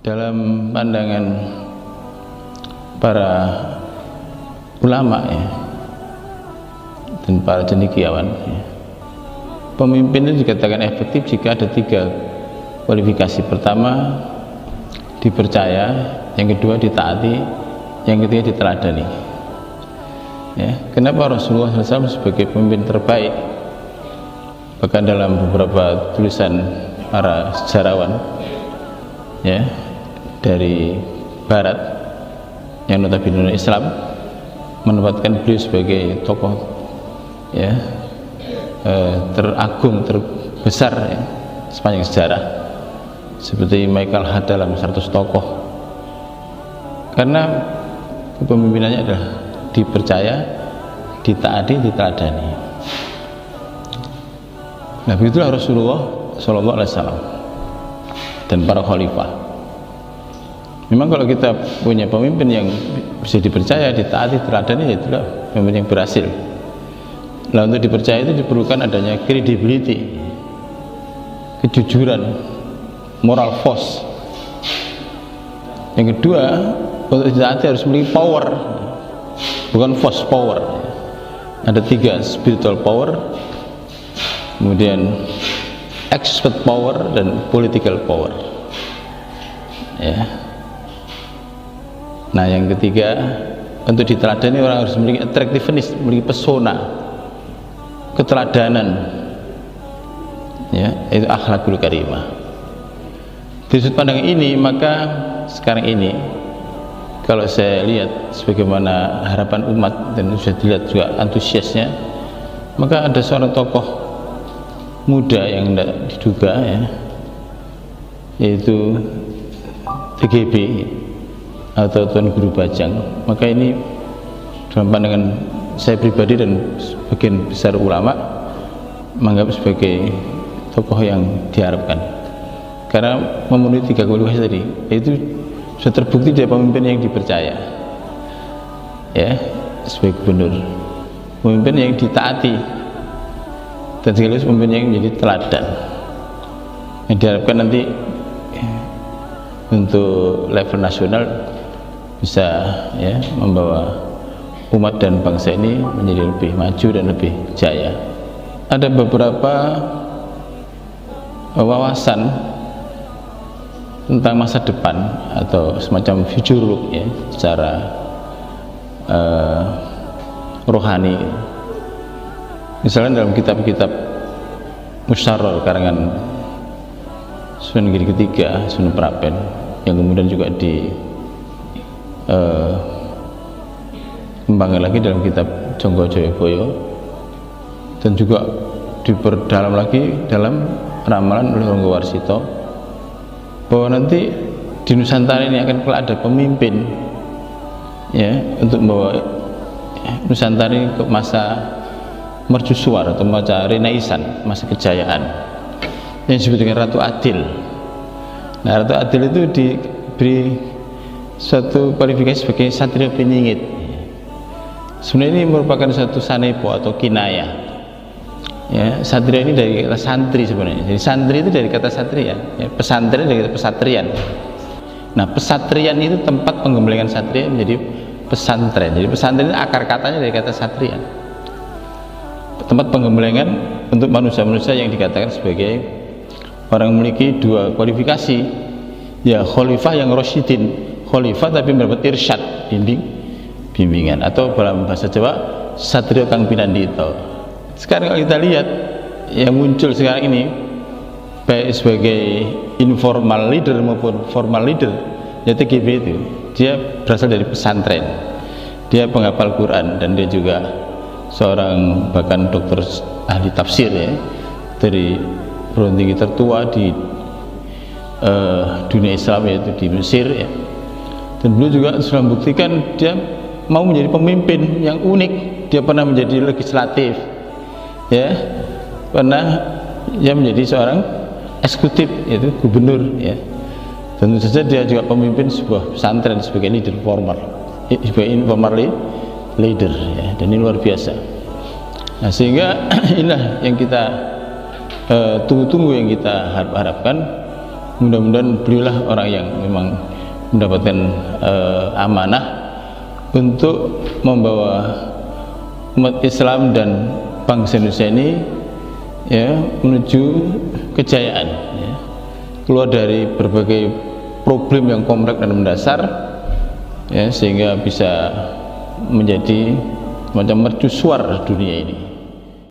dalam pandangan para ulama ya, dan para cendekiawan ya, pemimpin itu dikatakan efektif jika ada 3 kualifikasi. Pertama, dipercaya, yang kedua ditaati, yang ketiga diteladani ya. Kenapa Rasulullah SAW sebagai pemimpin terbaik? Bahkan dalam beberapa tulisan para sejarawan ya dari barat yang notabene Islam menempatkan beliau sebagai tokoh ya teragung, terbesar ya, sepanjang sejarah, seperti Michael Hart dalam 100 tokoh, karena kepemimpinannya adalah dipercaya, ditaati, diteladani. Nah, begitulah Rasulullah SAW dan para khalifah. Memang kalau kita punya pemimpin yang bisa dipercaya, ditaati, teladani, itulah pemimpin yang berhasil. Nah, untuk dipercaya itu diperlukan adanya credibility, kejujuran, moral force. Yang kedua, untuk ditaati harus memiliki power, bukan force, power. Ada 3, spiritual power, kemudian expert power, dan political power ya. Nah, yang ketiga, untuk diteladani orang harus memiliki attractiveness, memiliki pesona, keteladanan ya, itu akhlakul karimah. Dari sudut pandang ini, maka sekarang ini kalau saya lihat sebagaimana harapan umat dan sudah dilihat juga antusiasnya, maka ada seorang tokoh muda yang tidak diduga ya, yaitu TGB atau Tuan Guru Bajang. Maka ini dalam pandangan saya pribadi dan sebagian besar ulama menganggap sebagai tokoh yang diharapkan, karena memenuhi 3 kualifikasi tadi, yaitu sudah terbukti dia pemimpin yang dipercaya ya, sebagai gubernur, pemimpin yang ditaati, dan sekaligus pemimpin yang menjadi teladan, yang diharapkan nanti untuk level nasional bisa ya membawa umat dan bangsa ini menjadi lebih maju dan lebih jaya. Ada beberapa wawasan tentang masa depan atau semacam future look ya, secara rohani. Misalnya dalam kitab-kitab Musyarrar karangan Sunan Giri ketiga, Sunan Prapen, yang kemudian juga kembangkan lagi dalam kitab Jonggo Joyoboyo, dan juga diperdalam lagi dalam ramalan oleh Ronggo Warsito, bahwa nanti di Nusantara ini akan ada pemimpin ya, untuk membawa Nusantara ini ke masa mercusuar atau masa renaisan, masa kejayaan, yang disebut dengan Ratu Adil. Nah, Ratu Adil itu diberi suatu kualifikasi sebagai satria peningit. Sebenarnya ini merupakan suatu sanepo atau kinayah ya. Satria ini dari kata santri sebenarnya. Jadi santri itu dari kata satria ya. Pesantren dari kata pesatrian. Nah, pesatrian itu tempat penggemblengan satria menjadi pesantren. Jadi pesantren itu akar katanya dari kata satria, tempat penggemblengan untuk manusia-manusia yang dikatakan sebagai orang memiliki 2 kualifikasi ya, khalifah yang rasyidin, khalifah tapi mendapat irsyad, bimbingan, atau dalam bahasa Jawa satrio kang pinandito. Sekarang kalau kita lihat yang muncul sekarang ini, baik sebagai informal leader maupun formal leader ya, TGB itu dia berasal dari pesantren, dia penghafal Quran, dan dia juga seorang bahkan dokter ahli tafsir ya, dari perguruan tinggi tertua di dunia Islam, yaitu di Mesir ya. Dan beliau juga sudah membuktikan dia mau menjadi pemimpin yang unik. Dia pernah menjadi legislatif ya, pernah dia menjadi seorang eksekutif, yaitu gubernur ya. Tentu saja dia juga pemimpin sebuah pesantren sebagai leader formal, sebagai informal leader ya, dan ini luar biasa. Nah, sehingga inilah yang kita tunggu-tunggu, yang kita harapkan, mudah-mudahan beliaulah orang yang memang mendapatkan amanah untuk membawa umat Islam dan bangsa Indonesia ini ya menuju kejayaan, ya, keluar dari berbagai problem yang kompleks dan mendasar, ya, sehingga bisa menjadi macam mercusuar dunia ini.